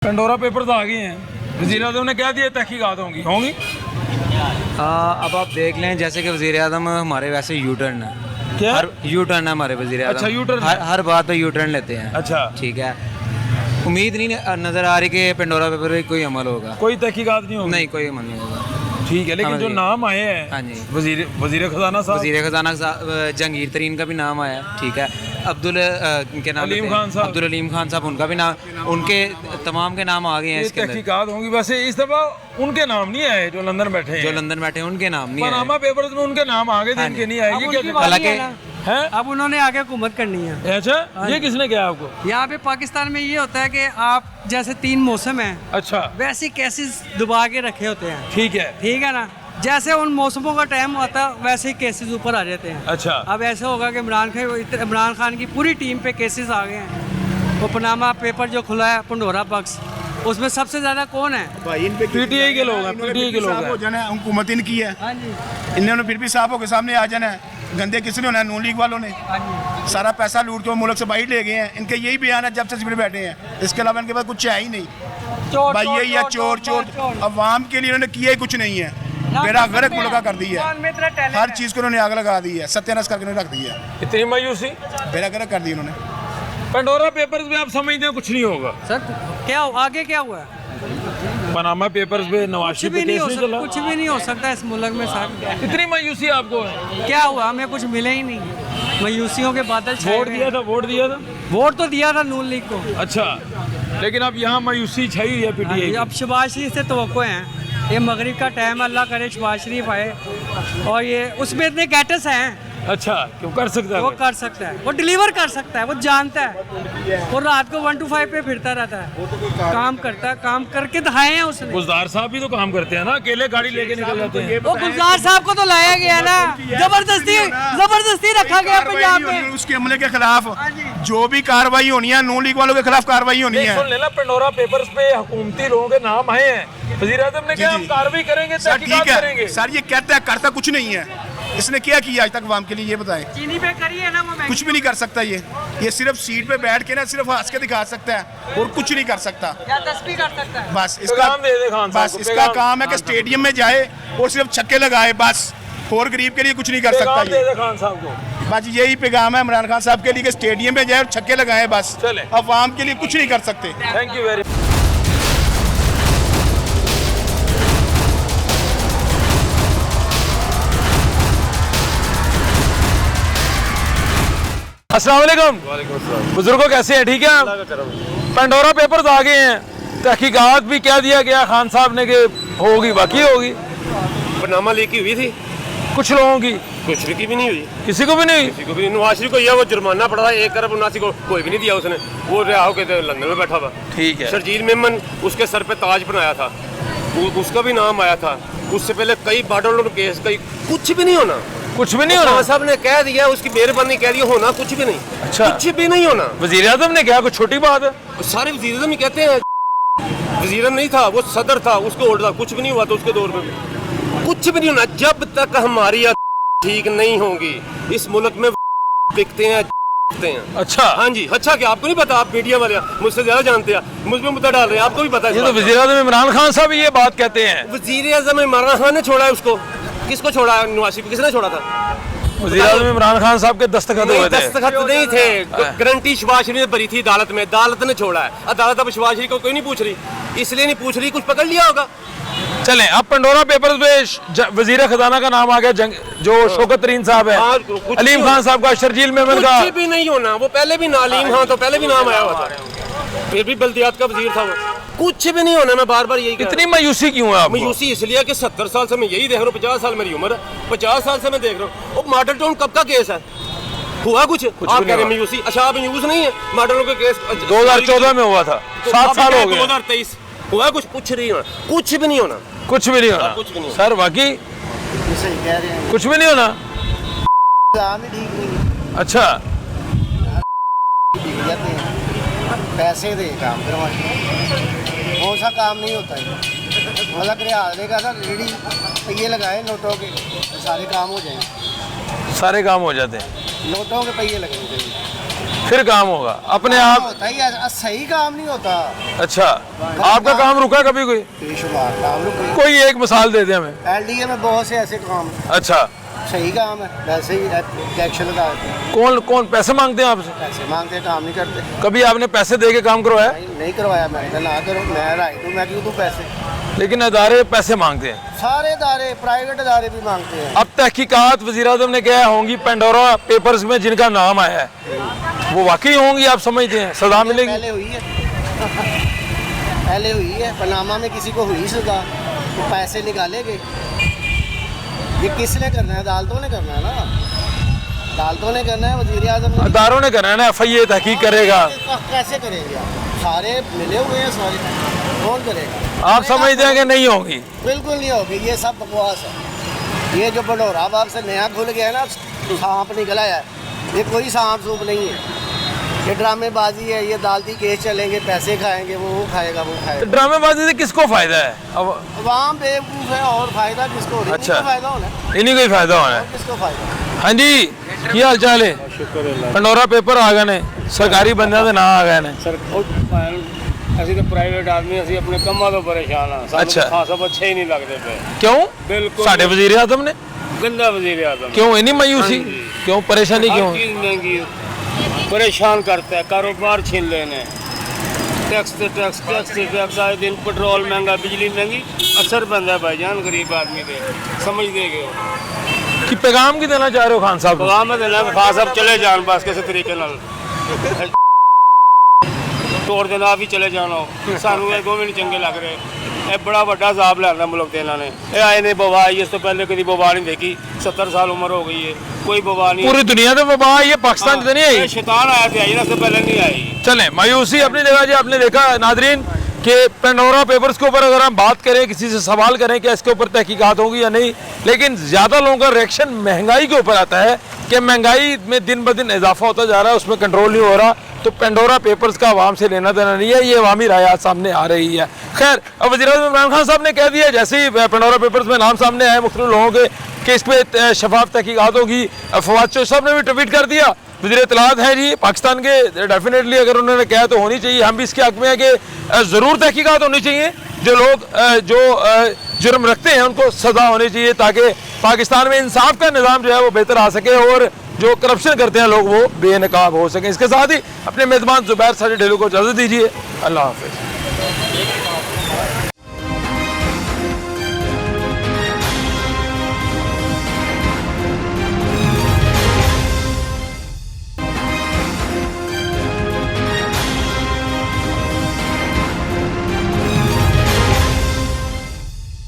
Pandora papers आ गए हैं, वज़ीर आज़म ने क्या दिया तहकीकात होंगी। अब आप देख लें जैसे कि वज़ीर आज़म हमारे वैसे यू टर्न है, क्या हर यू टर्न है हमारे वज़ीर आज़म। अच्छा, यू टर्न हर बात पे यू टर्न लेते हैं। अच्छा, ठीक है, उम्मीद नहीं नज़र आ रही कि पंडोरा पेपर पे कोई अमल होगा। कोई तहकीकात नहीं होगी। नहीं, कोई अमल नहीं होगा। ठीक है, लेकिन जो नाम आए हैं, हाँ जी, वज़ीर खजाना साहब, वज़ीर खजाना साहब जहांगीर तरीन का भी नाम आया। ठीक है, अब्दुल के नाम अलीम खान साहब, अब्दुल अलीम खान साहब, उनका भी नाम, उनके तमाम के नाम आ गए हैं इसके अंदर। तहकीकात होंगी। वैसे इस दफा उनके नाम नहीं आए जो लंदन बैठे हैं, जो लंदन बैठे हैं उनके नाम नहीं आए। पनामा पेपर्स में उनके नाम आ गए थे, इनके नहीं आए। ये क्या हालांकि है? अब उन्होंने आगे हुकूमत करनी है। अच्छा, ये किसने किया आपको? यहाँ पे पाकिस्तान में ये होता है कि आप जैसे 3 मौसम है, अच्छा, वैसे केसेस दबा के रखे होते हैं। ठीक है, ठीक है ना, जैसे उन मौसमों का टाइम होता है वैसे ही केसेस ऊपर आ जाते हैं। अच्छा, अब ऐसा होगा कि इमरान खान की पूरी टीम पे केसेस आ गए हैं। वो पनामा पेपर जो खुला है पंडोरा बक्स, उसमें सबसे ज्यादा कौन है? भाई इन पे पीटीआई के लोग हैं, पीटीआई के लोग साफ हो हैं। जाना है, हुकूमत इनकी है, हाँ जी, इन्होंने फिर भी साफ होकर सामने आ जाना है। गंदे किसने होना है? नून लीग वालों ने हाँ जी। सारा पैसा लूट के मुल्क से बाहर ले गए हैं। इनके यही बयान है जब से सिर्फ बैठे हैं, इसके अलावा इनके पास कुछ है ही नहीं। चोर, भाई यही है, चोर चोर। अवाम के लिए इन्होंने किया ही कुछ नहीं है, बेड़ा गर्क मुल्क कर दी है। हर चीज़ को इन्होंने आग लगा दी है, सत्यानाश करके इन्होंने रख दी है, इतनी मायूसी। बेड़ा गर्क कर दी इन्होंने। पंडोरा पेपर्स में आप समझते हैं कुछ नहीं होगा। सर क्या आगे क्या हुआ है? पनामा पेपर्स पे नवाज कुछ शरीफ भी पे नहीं केस हो नहीं सकता, चला। कुछ भी नहीं हो सकता इस मुल्क में सर। इतनी मायूसी आपको है? क्या हुआ? हमें कुछ मिले ही नहीं, मायूसियों के बादल छाए वोट हुए दिया हैं। था, वोट दिया था। वोट तो दिया था नून लीग को। अच्छा, लेकिन अब यहाँ मायूसी छाई हुई है पीटीआई। अब शहबाज शरीफ से तवक्को हैं, ये मगरिब का टाइम, अल्लाह करे शहबाज शरीफ आए और ये उसमें इतने गैटस हैं। अच्छा, क्यों कर सकता है? वो कर सकता है, वो डिलीवर कर सकता है, वो जानता है। वो रात को 1 to 5 पे फिरता रहता है, काम करता है, काम करके दिखाए हैं उसने। गुलजार साहब भी तो काम करते हैं ना, अकेले गाड़ी लेके निकल जाते हैं। वो गुलजार साहब को तो लाया गया ना, जबरदस्ती रखा गया पंजाब में। उसके हमले के खिलाफ जो भी कार्रवाई होनी है, नून लीग वालों के खिलाफ कार्रवाई होनी है। सुन लेना, पंडोरा पेपर्स पे हुकूमती लोगों के नाम आए हैं, वज़ीर आज़म ने क्या हम कार्रवाई करेंगे, सर तहकीकात ठीक करेंगे। है सर, ये कहता है करता कुछ नहीं है। इसने क्या किया आज तक आवाम के लिए, ये बताएं। चीनी पे करी है ना वो कुछ भी नहीं कर सकता ये सिर्फ सीट पे बैठ के ना सिर्फ हंस के दिखा सकता है और कुछ नहीं कर सकता। क्या तस्वीर कर सकता है? बस पैगाम दे दे खान साहब बस को, इसका पैगाम। काम है कि स्टेडियम में जाए और सिर्फ छक्के लगाए, बस। और गरीब के लिए कुछ नहीं कर सकता पैगाम दे ये। दे खान साहब को। बस यही पैगाम है इमरान खान साहब के लिए कि स्टेडियम में जाए और छक्के लगाए, बस। चले। अवाम के लिए कुछ नहीं कर सकते। Thank you very much. अस्सलाम वालेकुम। बुजुर्गों कैसे हैं? ठीक है आप? पंडोरा पेपर्स आ गए हैं, तहकीकात भी क्या दिया गया खान साहब ने कि होगी, बाकी होगी। पनामा लीक हुई थी, कुछ लोगों की, कुछ की भी नहीं हुई, किसी को भी नहीं। किसी को भी नहीं। नवाज शरीफ को यह वो जुर्माना पड़ा था 1 अरब 79 को, कोई भी नहीं दिया उसने। वो रिहा होकर लंदन में बैठा था। ठीक है, शरजील मेमन उसके सर पे ताज बनाया था, उसका भी नाम आया था। उससे पहले कई बाडल केस, कई कुछ भी नहीं होना, कुछ भी नहीं होना। खान साहब ने कह दिया, उसकी मेहरबानी कह दिया, होना कुछ भी नहीं। अच्छा। कुछ भी नहीं होना। वज़ीर आज़म ने क्या, कुछ छोटी बात है? सारे वज़ीर आज़म ही कहते हैं, वज़ीर आज़म नहीं था, वो सदर था, उसको ओल्ड था, कुछ भी नहीं हुआ था उसके दौर में। कुछ भी नहीं होना जब तक हमारी ठीक नहीं होगी। इस मुल्क में बिकते हैं। अच्छा, हाँ जी। अच्छा, क्या आपको नहीं पता? आप मीडिया वाले मुझसे ज्यादा जानते हैं, मुझ पे मुद्दा डाल रहे हैं, आपको भी पता है। ये तो वज़ीर आज़म इमरान खान साहब ये बात कहते हैं। वज़ीर आज़म इमरान खान ने छोड़ा है उसको। किसको छोड़ा है? नवाज शरीफ को किसने छोड़ा था? वज़ीर आज़म इमरान खान साहब के दस्तखत हुए थे। दस्तखत नहीं थे, गारंटी शहबाज शरीफ ने भरी थी अदालत में, अदालत ने छोड़ा है। अदालत अब शहबाज शरीफ को कोई नहीं पूछ रही, इसलिए नहीं पूछ रही, कुछ पकड़ लिया होगा। चलें, अब पंडोरा पेपर्स पे वज़ीर खजाना का नाम आ गया, जो शौकत तरीन साहब है, हाँ, कुछ अलीम नहीं खान साहब का, शर्जील मेमन का। कुछ भी नहीं होना। वो पहले भी नालीम, हाँ तो पहले भी नाम आया हुआ था, फिर भी बल्दियात का वजीर था वो। कुछ भी नहीं होना। मैं बार बार यही कह रहा हूं। इतनी मायूसी क्यों है आपको? मायूसी इसलिए कि 70 साल से मैं यही देख रहा हूँ, 50 साल मेरी उम्र है, 50 साल से मैं देख रहा हूँ। वो मॉडल टाउन कब का केस है? हुआ कुछ आप कह रहे हैं मायूसी? अच्छा, आप मायूस नहीं है? मॉडल का केस 2014 में हुआ था, 7 साल हो गए। 2023 हुआ कुछ? कुछ नहीं होना, कुछ भी नहीं होना, कुछ भी नहीं होना। कुछ भी नहीं। सर बाकी सही कह रहे हैं, कुछ भी नहीं होना। काम ही ठीक नहीं, अच्छा, बिक जाते हैं, पैसे दे काम करवाने, कौन सा काम नहीं होता है। मतलब रियाज देगा सर, रेडी ये लगाए नोटों के, सारे काम हो जाएंगे। सारे काम हो जाते हैं। नोटों के पहिए लगने चाहिए। फिर काम होगा अपने आप। होता ही है, सही काम नहीं होता। अच्छा, आपका काम रुका कभी कोई? बेशुमार काम रुक गई। कोई एक मिसाल दे दें हमें। LDA में बहुत से ऐसे काम हैं, अच्छा, सही काम है, वैसे ही टैक्स लगा देते हैं, कौन कौन पैसे मांगते हैं आपसे? पैसे मांगते हैं, काम नहीं करते। कभी आपने पैसे दे के काम करवाया? नहीं करवाया, मैंने कहा ना करो, मैं राइट हूँ, मैं क्यों दूँ पैसे। लेकिन अदारे पैसे मांगते हैं, सारे इदारे, प्राइवेट इदारे भी मांगते हैं। अब तहकीकात वज़ीर-ए-आज़म ने क्या होंगी पेंडोरा पेपर्स में जिनका नाम आया है, वो वाकई होंगी? आप समझते हैं सजा मिलेगी? पहले हुई है पहले हुई है, पनामा में किसी को हुई सजा, तो पैसे निकालेंगे। ये किसने करना है? अदालतों ने करना है ना, अदालतों ने करना है, वज़ीर-ए-आज़म ने। अदारों ने करना है ना, FIA तहकीक करेगा। कैसे करेंगे आप? सारे मिले हुए हैं, सारे, कौन करेगा? आप समझते हैं कि नहीं होगी? बिल्कुल नहीं होगी, ये सब बकवास है। ये जो पंडोरा बाग से नया खुल गया है ना, सांप निकला है, ये कोई सांप सूप नहीं है, ये ड्रामेबाजी है। ये अदालती केस चलेंगे, पैसे खाएंगे, वो खाएगा, वो खाएगा। ड्रामेबाजी से किसको फायदा है? अब अवाम बेवकूफ़ है, और फायदा किसको हो रहा है? अच्छा। इन्हीं को फायदा होना है, इन्हीं को ही फायदा होना है। किसको फायदा? हाँ जी, की हाल चाल है? पंडोरा पेपर आ गए ने, सरकारी बंदे के ना आ गए ने। सर ਅਸੀਂ ਤਾਂ ਪ੍ਰਾਈਵੇਟ ਆਦਮੀ, ਅਸੀਂ ਆਪਣੇ ਕੰਮਾਂ ਤੋਂ ਪਰੇਸ਼ਾਨ ਆ। ਅੱਛਾ। ਸਾਨੂੰ ਖਾਸਾ ਅੱਛੇ ਹੀ ਨਹੀਂ ਲੱਗਦੇ ਪਏ। क्यों? बिल्कुल। साढ़े वज़ीर-ए-आज़म ने गंदा वजीर आजम क्यों इन्हीं मायूसी? हाँ जी। क्यों परेशानी हर क्यों? चीज महंगी परेशान करता है, कारोबार छीन लेने, टैक्स से टैक्स, टैक्स से टैक्स, आए दिन पेट्रोल महंगा, बिजली महंगी, असर पैंदा है भाईजान गरीब आदमी के। समझ देगे कि पैगाम की देना चाह रहे हो खान साहब? पगाम देना खास अब चले जान बस किसी तरीके नाल तोड़ देना भी चले जाना। सानू ये दोवें नहीं चंगे लग रहे। ये बड़ा ਵੱਡਾ ਜ਼ਾਬ ਲੈਣਾ ਮੁਲਕ ਦੇ ਇਹਨਾਂ ਨੇ। ਇਹ ਆਏ ਨੇ ਵਬਾ ਆਈ, ਇਸ ਤੋਂ ਪਹਿਲੇ ਕਦੀ ਵਬਾ नहीं देखी। 70 साल उम्र हो गई है, कोई वबा नहीं। पूरी दुनिया में वबा आई है, पाकिस्तान से नहीं ये आई। शैतान आया थे, इससे पहले नहीं आई। चलें, मायूसी अपनी जगह जी। आपने देखा नादरीन कि पेंडोरा पेपर्स के ऊपर अगर हम बात करें, किसी से सवाल करें कि इसके ऊपर तहकीकात होगी या नहीं, लेकिन ज़्यादा लोगों का रिएक्शन महंगाई के ऊपर आता है कि महंगाई में दिन ब दिन इजाफा होता जा रहा है, उसमें कंट्रोल नहीं हो रहा। तो पेंडोरा पेपर्स का आवाम से लेना देना नहीं है, ये अवामी राय आज सामने आ रही है। खैर, अब वज़ीर-ए-आज़म इमरान खान साहब ने कह दिया, जैसे ही पेंडोरा पेपर्स में नाम सामने आए मुख्तलिफ लोगों के कि इस पर शफाफ तहकीकात होगी, फवाद चौधरी साहब ने भी ट्वीट कर दिया। वज़ीर इत्तलात हैं जी पाकिस्तान के, डेफिनेटली अगर उन्होंने कहा तो होनी चाहिए। हम भी इसके हक़ में है कि ज़रूर तहकीकात होनी चाहिए, जो लोग जो जुर्म रखते हैं उनको सज़ा होनी चाहिए, ताकि पाकिस्तान में इंसाफ का निज़ाम जो है वो बेहतर आ सके और जो करप्शन करते हैं लोग वो बेनकाब हो सकें। इसके साथ ही अपने मेज़बान ज़ुबैर साजिद ढिल्लों को इजाज़त दीजिए। अल्लाह हाफ़िज़।